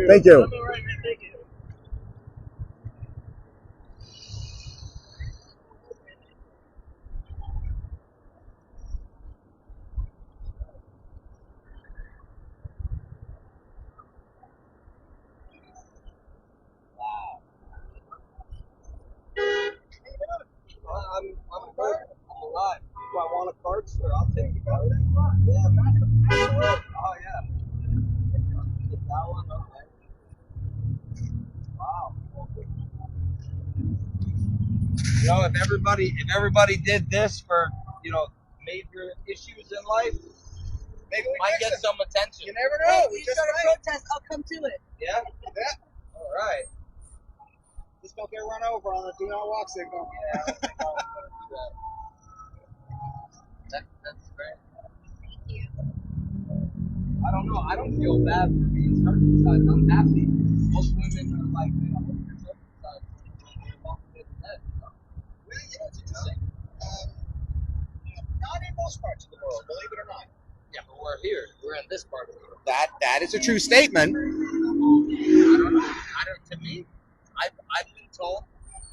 Thank you. I'm alive. Do I want a card, sir? I'll take it. Yeah, oh yeah. Get that one, okay. Wow. You know, if everybody did this for, major issues in life, maybe we might get some attention. You never know. We just got a protest. I'll come to it. Yeah. Yeah. All right. Just don't get run over on a do not walk signal. Yeah. I don't think I was gonna do that. That's great. Thank you. I don't know. I don't feel bad for being circumcised. I'm happy. Most women are like, man, you're circumcised. They're walking in the head. Well, you know, it's interesting. Not in most parts of the world, believe it or not. Yeah, but we're here. We're in this part of the world. That is a true statement. I don't know. To me, I've been told,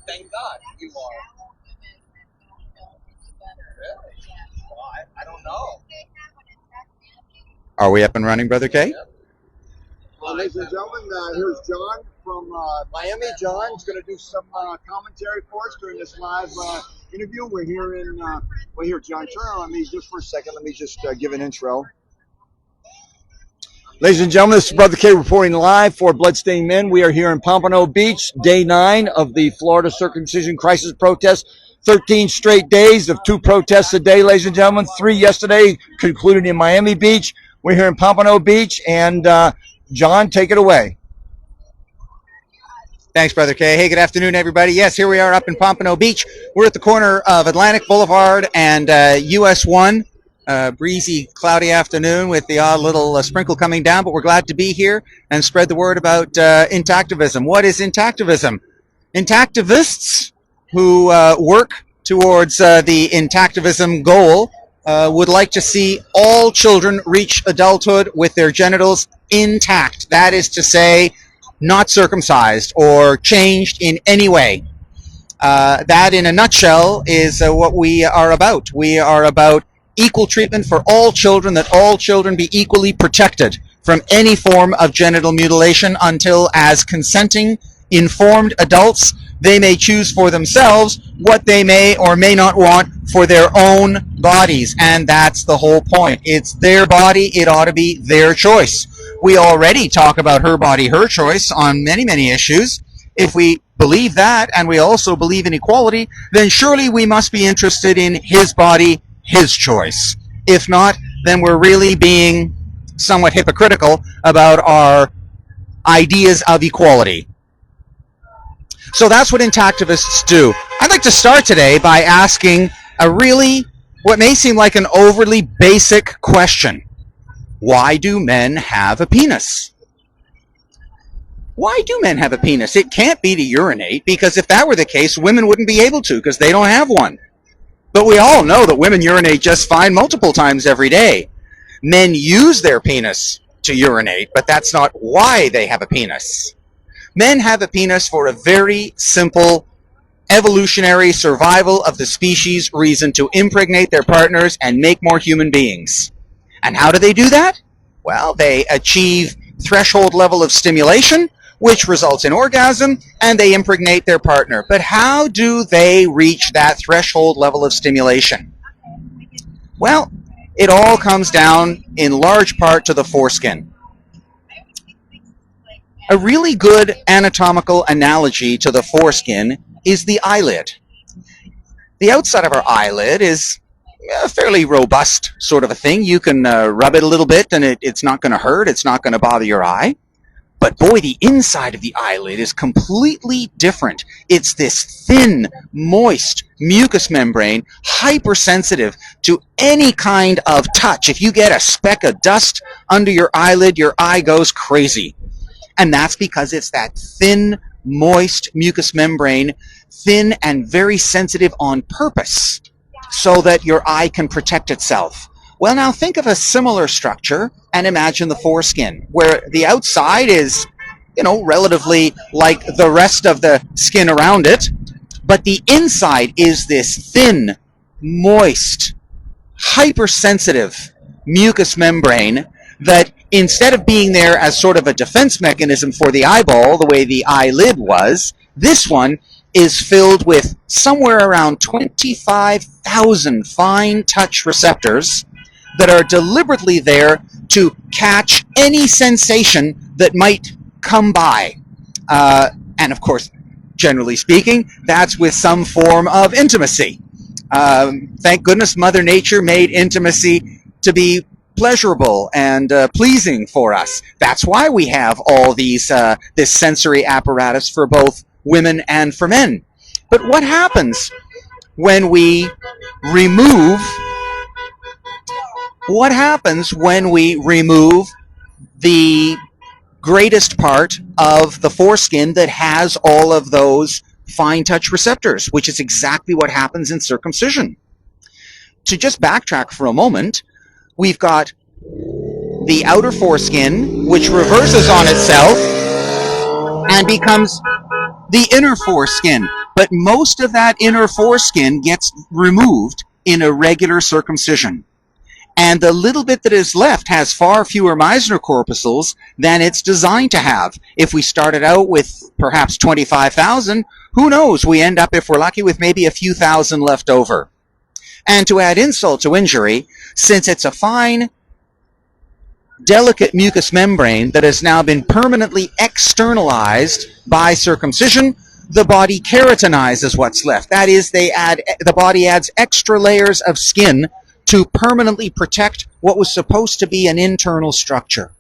thank God, you are. Really? Well, I don't know. Are we up and running, Brother K? Yeah. Ladies and gentlemen, here's John from Miami. John's going to do some commentary for us during this live interview. We're here, John. Turn on me just for a second. Let me just give an intro. Ladies and gentlemen, this is Brother K reporting live for Bloodstained Men. We are here in Pompano Beach, day 9 of the Florida Circumcision Crisis protest. 13 straight days of 2 protests a day, ladies and gentlemen. 3 yesterday, concluded in Miami Beach. We're here in Pompano Beach, and John, take it away. Thanks, Brother K. Hey, good afternoon, everybody. Yes, here we are up in Pompano Beach. We're at the corner of Atlantic Boulevard and US 1. Breezy, cloudy afternoon with the odd little sprinkle coming down, but we're glad to be here and spread the word about intactivism. What is intactivism? Intactivists who work towards the intactivism goal would like to see all children reach adulthood with their genitals intact. That is to say, not circumcised or changed in any way. That, in a nutshell, is what we are about. We are about equal treatment for all children, that all children be equally protected from any form of genital mutilation until, as consenting, informed adults, they may choose for themselves what they may or may not want for their own bodies. And that's the whole point. It's their body. It ought to be their choice. We already talk about her body, her choice on many, many issues. If we believe that, and we also believe in equality, then surely we must be interested in his body, his choice. If not, then we're really being somewhat hypocritical about our ideas of equality. So that's what intactivists do. I'd like to start today by asking what may seem like an overly basic question. Why do men have a penis? Why do men have a penis? It can't be to urinate, because if that were the case, women wouldn't be able to, because they don't have one. But we all know that women urinate just fine multiple times every day. Men use their penis to urinate, but that's not why they have a penis. Men have a penis for a very simple evolutionary survival of the species reason, to impregnate their partners and make more human beings. And how do they do that? Well, they achieve threshold level of stimulation, which results in orgasm, and they impregnate their partner. But how do they reach that threshold level of stimulation? Well, it all comes down in large part to the foreskin. A really good anatomical analogy to the foreskin is the eyelid. The outside of our eyelid is a fairly robust sort of a thing. You can rub it a little bit and it's not going to hurt. It's not going to bother your eye. But boy, the inside of the eyelid is completely different. It's this thin, moist mucous membrane, hypersensitive to any kind of touch. If you get a speck of dust under your eyelid, your eye goes crazy. And that's because it's that thin, moist mucous membrane, thin and very sensitive on purpose, so that your eye can protect itself. Well, now think of a similar structure and imagine the foreskin, where the outside is relatively like the rest of the skin around it. But the inside is this thin, moist, hypersensitive mucous membrane that, instead of being there as sort of a defense mechanism for the eyeball, the way the eyelid was, this one is filled with somewhere around 25,000 fine touch receptors that are deliberately there to catch any sensation that might come by. And of course, generally speaking, that's with some form of intimacy. Thank goodness Mother Nature made intimacy to be pleasurable and pleasing for us. That's why we have all these this sensory apparatus for both women and for men. But what happens when we remove the greatest part of the foreskin that has all of those fine touch receptors, which is exactly what happens in circumcision? To just backtrack for a moment, we've got the outer foreskin, which reverses on itself and becomes the inner foreskin. But most of that inner foreskin gets removed in a regular circumcision. And the little bit that is left has far fewer Meissner corpuscles than it's designed to have. If we started out with perhaps 25,000, who knows? We end up, if we're lucky, with maybe a few thousand left over. And to add insult to injury, since it's a fine, delicate mucous membrane that has now been permanently externalized by circumcision, the body keratinizes what's left. That is, the body adds extra layers of skin to permanently protect what was supposed to be an internal structure.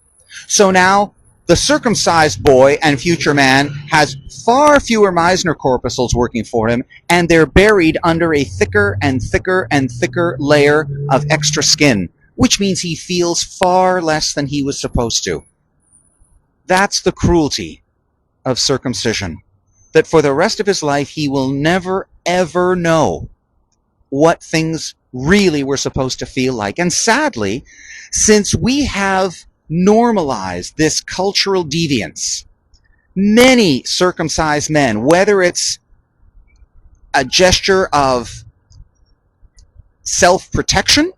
So now, the circumcised boy and future man has far fewer Meissner corpuscles working for him, and they're buried under a thicker and thicker and thicker layer of extra skin, which means he feels far less than he was supposed to. That's the cruelty of circumcision, that for the rest of his life he will never, ever know what things really were supposed to feel like. And sadly, since we have normalized this cultural deviance, many circumcised men, whether it's a gesture of self-protection,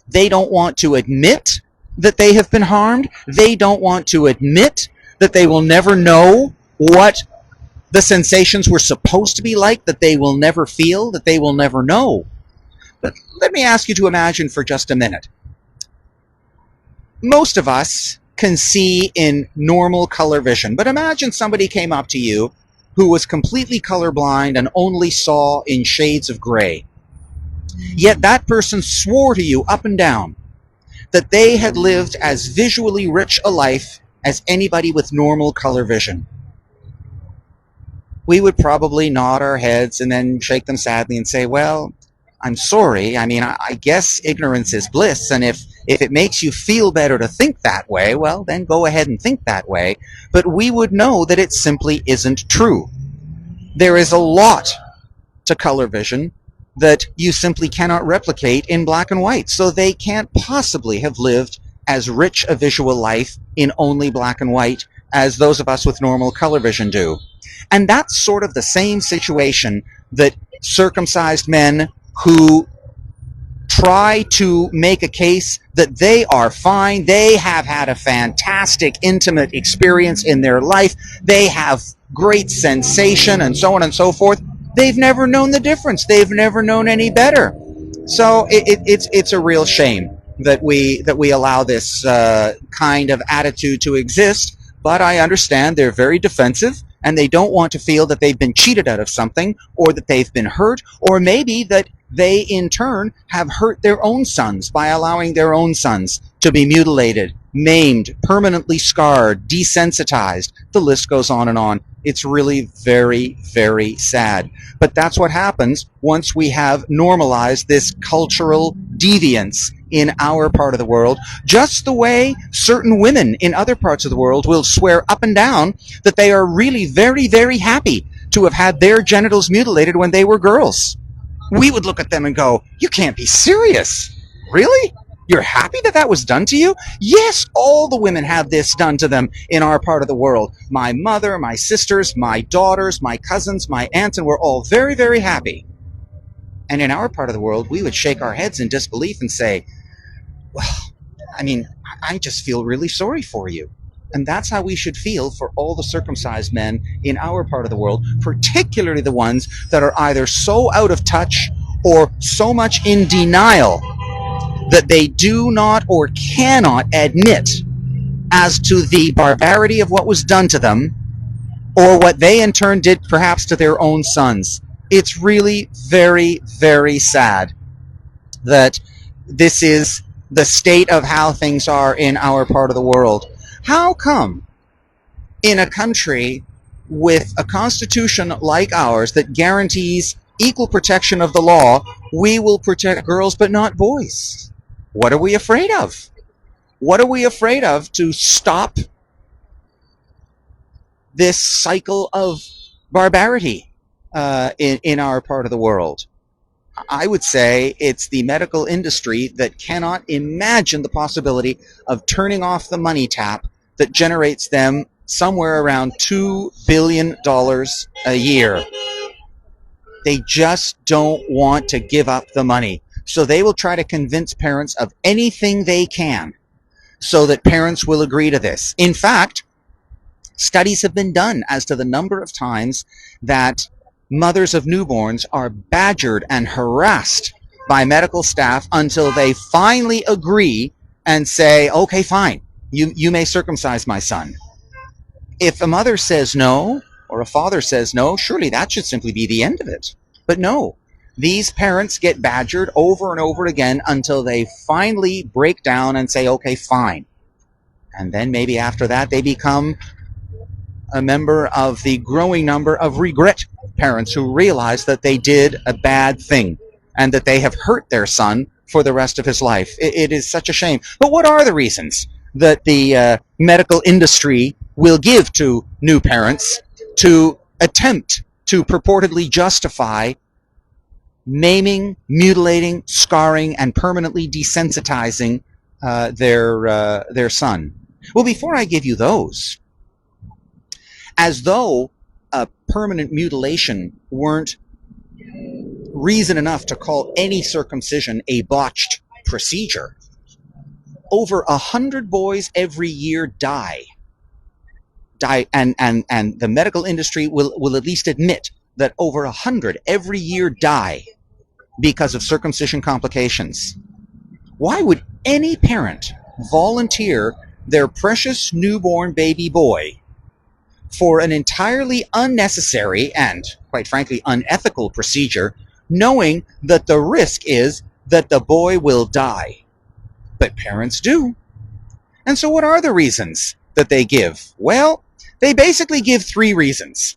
they don't want to admit that they have been harmed, they don't want to admit that they will never know what the sensations were supposed to be like, that they will never feel, that they will never know. But let me ask you to imagine for just a minute. Most of us can see in normal color vision, but imagine somebody came up to you who was completely colorblind and only saw in shades of gray. Yet that person swore to you up and down that they had lived as visually rich a life as anybody with normal color vision. We would probably nod our heads and then shake them sadly and say, well, I'm sorry. I mean, I guess ignorance is bliss, and if it makes you feel better to think that way, well, then go ahead and think that way. But we would know that it simply isn't true. There is a lot to color vision that you simply cannot replicate in black and white, so they can't possibly have lived as rich a visual life in only black and white as those of us with normal color vision do. And that's sort of the same situation that circumcised men who try to make a case that they are fine, they have had a fantastic intimate experience in their life, they have great sensation, and so on and so forth. They've never known the difference. They've never known any better. So it's a real shame that we allow this kind of attitude to exist. But I understand they're very defensive, and they don't want to feel that they've been cheated out of something, or that they've been hurt, or maybe that they in turn have hurt their own sons by allowing their own sons to be mutilated, maimed, permanently scarred, desensitized. The list goes on and on. It's really very, very sad. But that's what happens once we have normalized this cultural deviance in our part of the world, just the way certain women in other parts of the world will swear up and down that they are really very, very happy to have had their genitals mutilated when they were girls. We would look at them and go, you can't be serious. Really? You're happy that that was done to you? Yes, all the women have this done to them in our part of the world. My mother, my sisters, my daughters, my cousins, my aunts, and we're all very, very happy. And in our part of the world, we would shake our heads in disbelief and say, well, I mean, I just feel really sorry for you. And that's how we should feel for all the circumcised men in our part of the world, particularly the ones that are either so out of touch or so much in denial that they do not or cannot admit as to the barbarity of what was done to them, or what they in turn did perhaps to their own sons. It's really very, very sad that this is the state of how things are in our part of the world. How come in a country with a constitution like ours that guarantees equal protection of the law, we will protect girls but not boys? What are we afraid of? What are we afraid of to stop this cycle of barbarity in our part of the world? I would say it's the medical industry that cannot imagine the possibility of turning off the money tap that generates them somewhere around $2 billion a year. They just don't want to give up the money. So they will try to convince parents of anything they can so that parents will agree to this. In fact, studies have been done as to the number of times that mothers of newborns are badgered and harassed by medical staff until they finally agree and say, okay, fine, you may circumcise my son. If a mother says no, or a father says no, surely that should simply be the end of it. But no, these parents get badgered over and over again until they finally break down and say, okay, fine. And then maybe after that they become a member of the growing number of regret parents who realize that they did a bad thing and that they have hurt their son for the rest of his life. It is such a shame. But what are the reasons that the medical industry will give to new parents to attempt to purportedly justify maiming, mutilating, scarring, and permanently desensitizing their son? Well, before I give you those, as though a permanent mutilation weren't reason enough to call any circumcision a botched procedure, over 100 boys every year die, and the medical industry will at least admit that over 100 every year die because of circumcision complications. Why would any parent volunteer their precious newborn baby boy for an entirely unnecessary and, quite frankly, unethical procedure, knowing that the risk is that the boy will die? But parents do. And so what are the reasons that they give? Well, they basically give three reasons.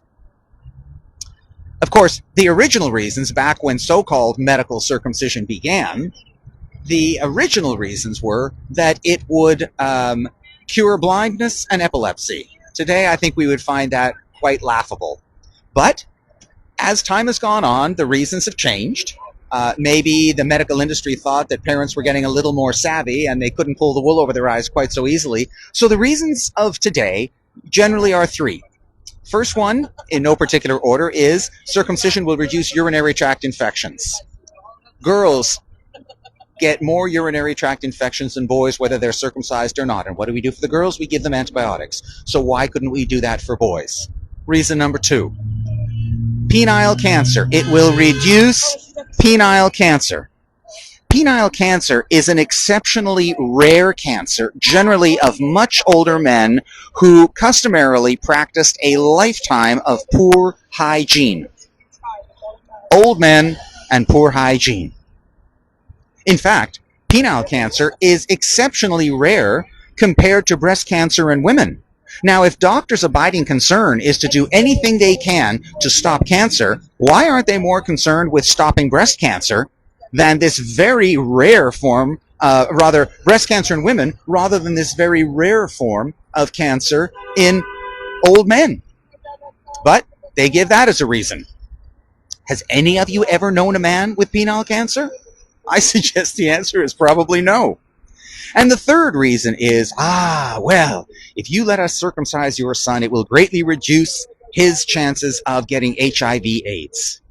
Of course, the original reasons, back when so-called medical circumcision began, the original reasons were that it would cure blindness and epilepsy. Today, I think we would find that quite laughable. But as time has gone on, the reasons have changed. Maybe the medical industry thought that parents were getting a little more savvy and they couldn't pull the wool over their eyes quite so easily. So the reasons of today generally are three. First one, in no particular order, is circumcision will reduce urinary tract infections. Girls get more urinary tract infections than boys, whether they're circumcised or not. And what do we do for the girls? We give them antibiotics. So why couldn't we do that for boys? Reason number two, penile cancer. It will reduce penile cancer. Penile cancer is an exceptionally rare cancer, generally of much older men who customarily practiced a lifetime of poor hygiene. Old men and poor hygiene. In fact, penile cancer is exceptionally rare compared to breast cancer in women. Now, if doctors' abiding concern is to do anything they can to stop cancer, why aren't they more concerned with stopping breast cancer than this very rare form, breast cancer in women, rather than this very rare form of cancer in old men? But they give that as a reason. Has any of you ever known a man with penile cancer? I suggest the answer is probably no. And the third reason is, well, if you let us circumcise your son, it will greatly reduce his chances of getting HIV/AIDS.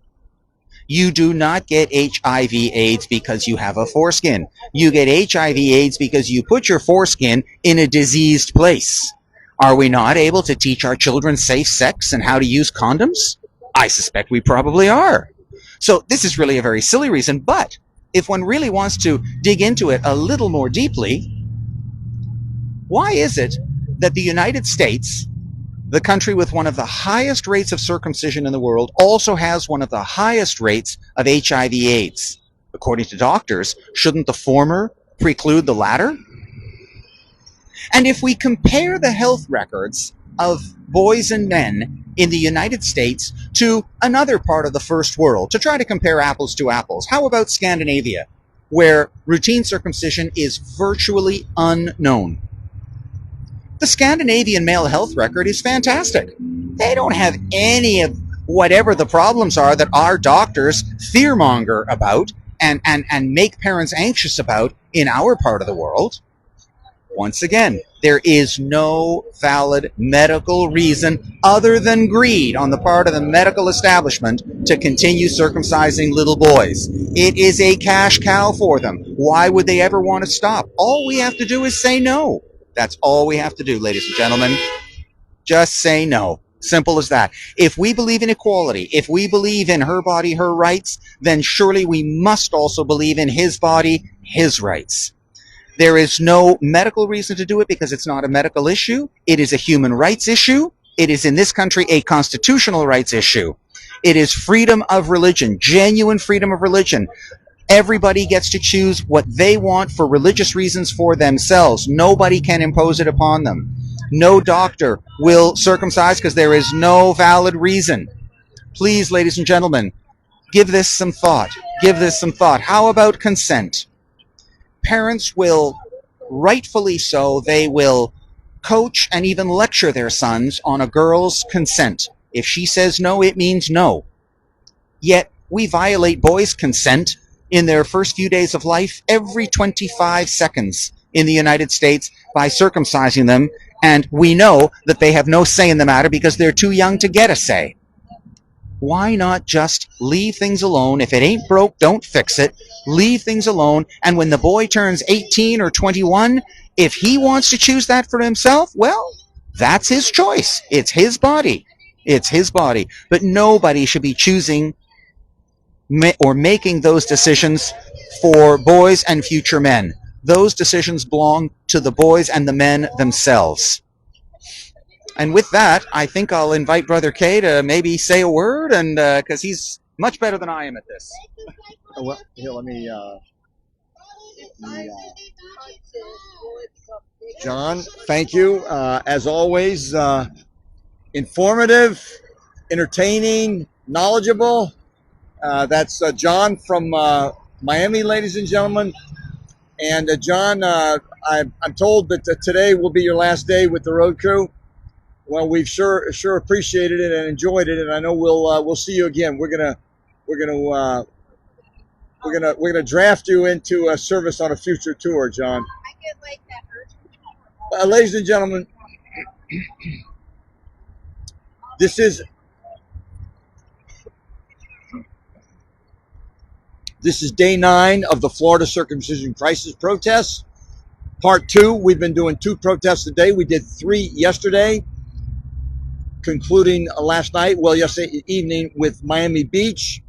You do not get HIV/AIDS because you have a foreskin. You get HIV/AIDS because you put your foreskin in a diseased place. Are we not able to teach our children safe sex and how to use condoms? I suspect we probably are. So this is really a very silly reason, but if one really wants to dig into it a little more deeply, why is it that the United States, the country with one of the highest rates of circumcision in the world, also has one of the highest rates of HIV/AIDS? According to doctors, shouldn't the former preclude the latter? And if we compare the health records of boys and men in the United States to another part of the first world, to try to compare apples to apples, how about Scandinavia, where routine circumcision is virtually unknown? The Scandinavian male health record is fantastic. They don't have any of whatever the problems are that our doctors fearmonger about and make parents anxious about in our part of the world. Once again, there is no valid medical reason other than greed on the part of the medical establishment to continue circumcising little boys. It is a cash cow for them. Why would they ever want to stop? All we have to do is say no. That's all we have to do, ladies and gentlemen. Just say no. Simple as that. If we believe in equality, if we believe in her body, her rights, then surely we must also believe in his body, his rights. There is no medical reason to do it because it's not a medical issue. It is a human rights issue. It is in this country a constitutional rights issue. It is freedom of religion, genuine freedom of religion. Everybody gets to choose what they want for religious reasons for themselves. Nobody can impose it upon them. No doctor will circumcise because there is no valid reason. Please, ladies and gentlemen, give this some thought. Give this some thought. How about consent? Parents will, rightfully so, they will coach and even lecture their sons on a girl's consent. If she says no, it means no. Yet we violate boys' consent in their first few days of life every 25 seconds in the United States by circumcising them, and we know that they have no say in the matter because they're too young to get a say. Why not just leave things alone? If it ain't broke, don't fix it. Leave things alone, and when the boy turns 18 or 21, if he wants to choose that for himself, well, that's his choice. It's his body. It's his body. But nobody should be choosing or making those decisions for boys and future men. Those decisions belong to the boys and the men themselves. And with that, I think I'll invite Brother Kay to maybe say a word, and because he's much better than I am at this. Well, here, let me, John, thank you. As always, informative, entertaining, knowledgeable. That's John from Miami, ladies and gentlemen. And John, I'm told that today will be your last day with the road crew. Well, we've sure appreciated it and enjoyed it, and I know we'll see you again. We're gonna draft you into a service on a future tour, John. I get like that urgent. Ladies and gentlemen, this is day 9 of the Florida Circumcision Crisis protests. Part 2. We've been doing 2 protests a day. We did 3 yesterday, concluding yesterday evening with Miami Beach.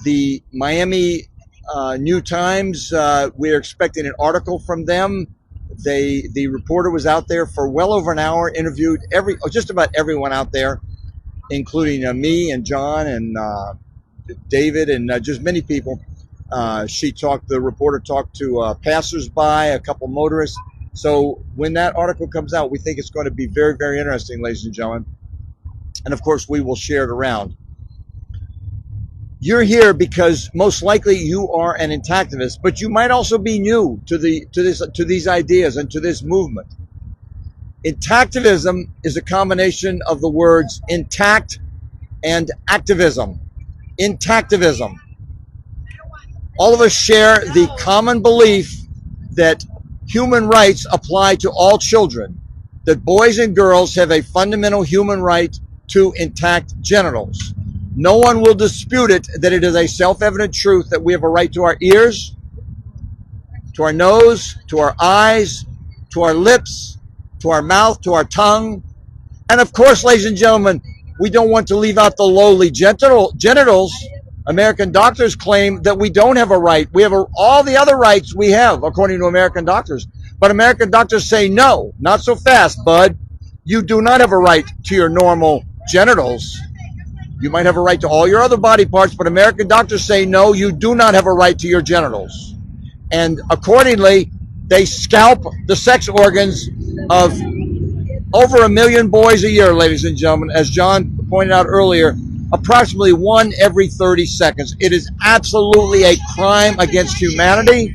The Miami New Times, we're expecting an article from them. The reporter was out there for well over an hour, interviewed just about everyone out there, including me and John and David and just many people. The reporter talked to passers-by, a couple motorists. So when that article comes out, we think it's going to be very, very interesting, ladies and gentlemen. And of course, we will share it around. You're here because most likely you are an intactivist, but you might also be new to these ideas and to this movement. Intactivism is a combination of the words intact and activism. Intactivism. All of us share the common belief that human rights apply to all children, that boys and girls have a fundamental human right to intact genitals. No one will dispute it, that it is a self-evident truth that we have a right to our ears, to our nose, to our eyes, to our lips, to our mouth, to our tongue. And of course, ladies and gentlemen, we don't want to leave out the lowly genitals. American doctors claim that we don't have a right. We have all the other rights we have, according to American doctors. But American doctors say, no, not so fast, bud. You do not have a right to your normal genitals. You might have a right to all your other body parts, but American doctors say, no, you do not have a right to your genitals. And accordingly, they scalp the sex organs of over 1 million boys a year, ladies and gentlemen. As John pointed out earlier, approximately 1 every 30 seconds. It is absolutely a crime against humanity,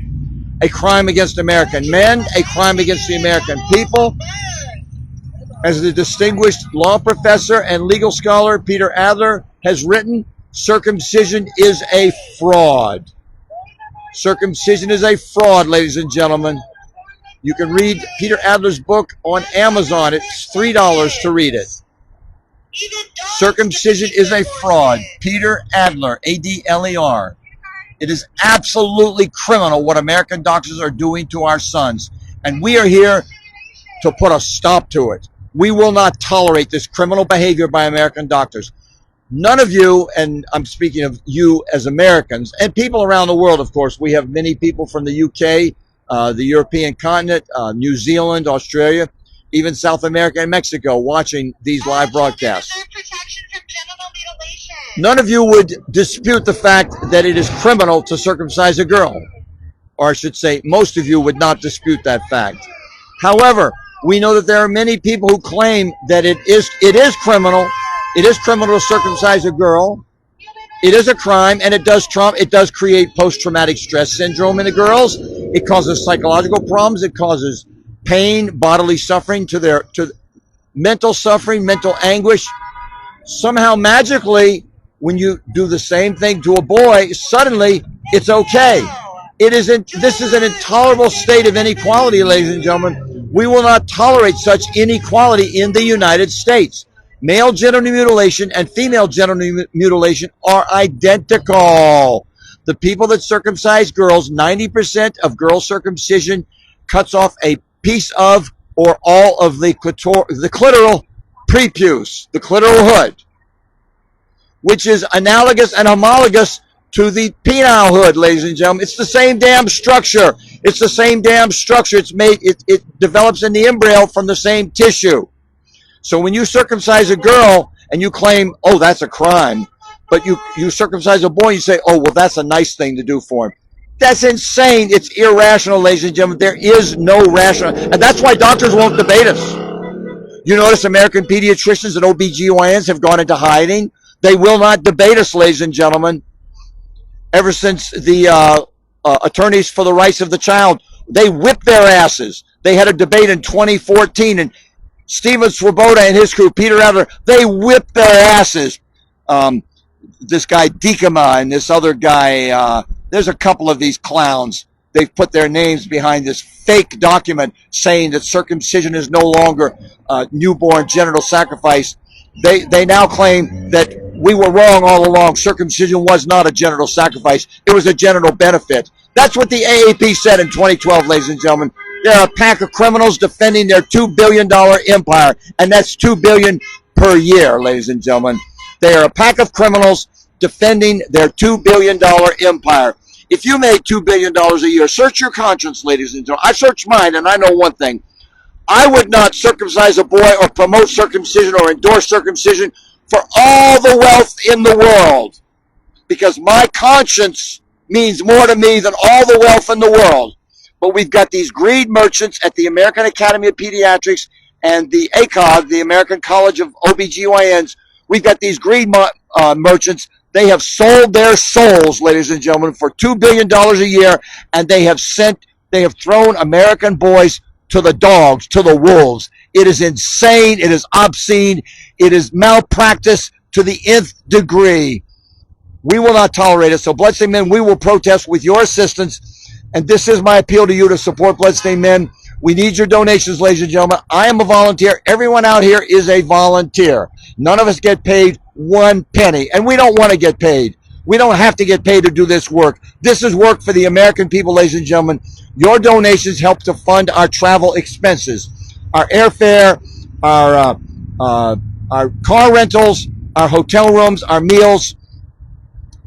a crime against American men, a crime against the American people. As the distinguished law professor and legal scholar Peter Adler has written, circumcision is a fraud. Circumcision is a fraud, ladies and gentlemen. You can read Peter Adler's book on Amazon. It's $3 to read it. Circumcision is a fraud. Peter Adler, A-D-L-E-R. It is absolutely criminal what American doctors are doing to our sons. And we are here to put a stop to it. We will not tolerate this criminal behavior by American doctors. None of you, and I'm speaking of you as Americans, and people around the world, of course. We have many people from the UK, the European continent, New Zealand, Australia, even South America and Mexico watching these live broadcasts. None of you would dispute the fact that it is criminal to circumcise a girl. Or I should say, most of you would not dispute that fact. However, we know that there are many people who claim that it is criminal. It is criminal to circumcise a girl. It is a crime, and it does create post-traumatic stress syndrome in the girls. It causes psychological problems. It causes pain, bodily suffering, to mental suffering, mental anguish. Somehow, magically, when you do the same thing to a boy, suddenly it's okay. This is an intolerable state of inequality, ladies and gentlemen. We will not tolerate such inequality in the United States. Male genital mutilation and female genital mutilation are identical. The people that circumcise girls, 90% of girl circumcision cuts off a piece of or all of the clitoral prepuce, the clitoral hood, which is analogous and homologous to the penile hood, ladies and gentlemen. It's the same damn structure. It's the same damn structure. It develops in the embryo from the same tissue. So when you circumcise a girl and you claim, oh, that's a crime, but you circumcise a boy and you say, oh, well, that's a nice thing to do for him. That's insane. It's irrational, ladies and gentlemen. There is no rational. And that's why doctors won't debate us. You notice American pediatricians and OBGYNs have gone into hiding. They will not debate us, ladies and gentlemen. Ever since the attorneys for the rights of the child, they whip their asses. They had a debate in 2014, and Steven Swoboda and his crew, Peter Adler, they whipped their asses. This guy Dikema and this other guy, there's a couple of these clowns. They've put their names behind this fake document saying that circumcision is no longer newborn genital sacrifice. They now claim that we were wrong all along. Circumcision was not a genital sacrifice. It was a genital benefit. That's what the AAP said in 2012, ladies and gentlemen. They're a pack of criminals defending their $2 billion empire, and that's $2 billion per year, ladies and gentlemen. They are a pack of criminals defending their $2 billion empire. If you made $2 billion a year, search your conscience, ladies and gentlemen. I searched mine, and I know one thing. I would not circumcise a boy or promote circumcision or endorse circumcision for all the wealth in the world, because my conscience means more to me than all the wealth in the world. But we've got these greed merchants at the American Academy of Pediatrics and the ACOG, the American College of OBGYNs. We've got these greed merchants. They have sold their souls, ladies and gentlemen, for $2 billion a year, and they have thrown American boys to the dogs, to the wolves. It is insane. It is obscene. It is malpractice to the nth degree. We will not tolerate it. So, bloodstained men, we will protest with your assistance And this is my appeal to you to support Bloodstained Men. We need your donations, ladies and gentlemen. I am a volunteer. Everyone out here is a volunteer. None of us get paid one penny, and we don't want to get paid. We don't have to get paid to do this work. This is work for the American people, ladies and gentlemen. Your donations help to fund our travel expenses, our airfare, our car rentals, our hotel rooms, our meals,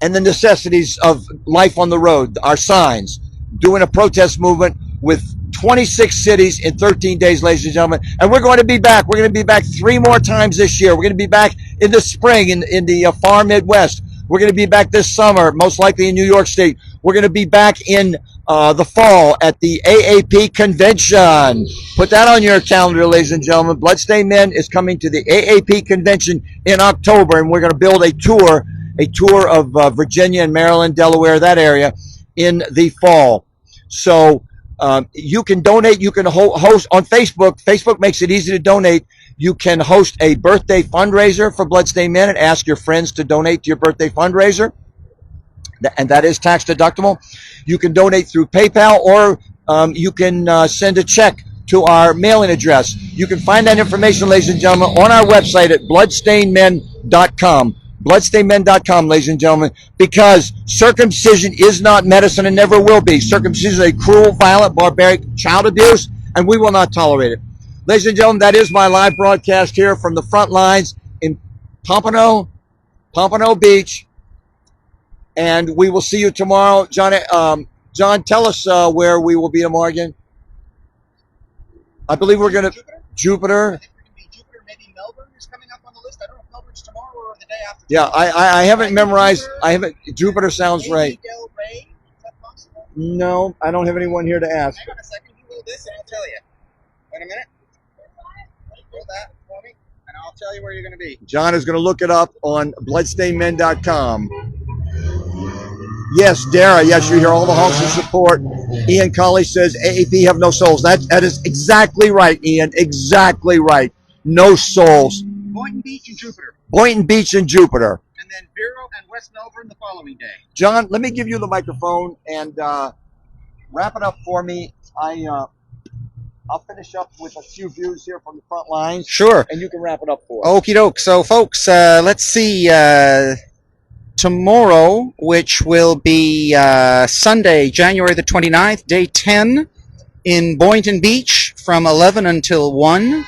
and the necessities of life on the road, our signs, doing a protest movement with 26 cities in 13 days, ladies and gentlemen. And we're going to be back. We're going to be back 3 more times this year. We're going to be back in the spring in the far Midwest. We're going to be back this summer, most likely in New York State. We're going to be back in the fall at the AAP convention. Put that on your calendar, ladies and gentlemen. Bloodstained Men is coming to the AAP convention in October, and we're going to build a tour of Virginia and Maryland, Delaware, that area, in the fall. So you can donate. You can host on Facebook. Facebook makes it easy to donate. You can host a birthday fundraiser for Bloodstained Men and ask your friends to donate to your birthday fundraiser. And that is tax deductible. You can donate through PayPal, or you can send a check to our mailing address. You can find that information, ladies and gentlemen, on our website at bloodstainedmen.com. Bloodstainedmen.com, ladies and gentlemen, because circumcision is not medicine and never will be. Circumcision is a cruel, violent, barbaric child abuse, and we will not tolerate it. Ladies and gentlemen, that is my live broadcast here from the front lines in Pompano Beach, and we will see you tomorrow. John, tell us where we will be tomorrow again. I believe we're going to Jupiter. I think we're going to be Jupiter. Maybe Melbourne is coming up on the list. I don't know if Melbourne's tomorrow or the day after. Yeah, I haven't memorized. Jupiter sounds right. Del Rey, is that possible? No, I don't have anyone here to ask. Hang on a second. You hold this and I'll tell you. Wait a minute. Hold that for me, and I'll tell you where you're going to be. John is going to look it up on bloodstainedmen.com. Yes, Dara. Yes, you hear all the honks of support. Ian Colley says AAP have no souls. That is exactly right, Ian. Exactly right. No souls. Boynton Beach and Jupiter. Boynton Beach and Jupiter. And then Vero and West Melbourne the following day. John, let me give you the microphone and wrap it up for me. I'll finish up with a few views here from the front lines. Sure. And you can wrap it up for us. Okie doke. So, folks, let's see. Tomorrow, which will be Sunday, January the 29th, day 10, in Boynton Beach from 11 until 1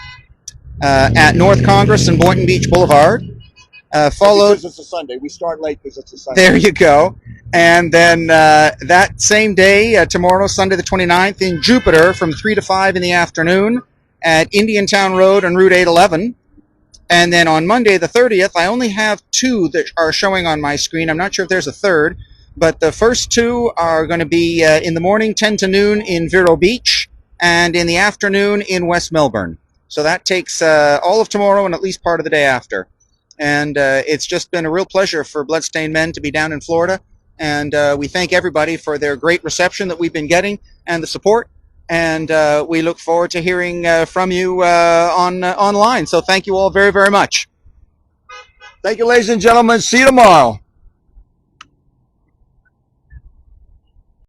at North Congress and Boynton Beach Boulevard. Followed. Because it's a Sunday. We start late because it's a Sunday. There you go. And then that same day, tomorrow, Sunday the 29th, in Jupiter from 3 to 5 in the afternoon at Indiantown Road and Route 811. And then on Monday the 30th, I only have 2 that are showing on my screen. I'm not sure if there's a third, but the first 2 are going to be in the morning, 10 to noon in Vero Beach, and in the afternoon in West Melbourne. So that takes all of tomorrow and at least part of the day after. And it's just been a real pleasure for Bloodstained Men to be down in Florida. And we thank everybody for their great reception that we've been getting and the support. And we look forward to hearing from you online. So thank you all very, very much. Thank you, ladies and gentlemen. See you tomorrow.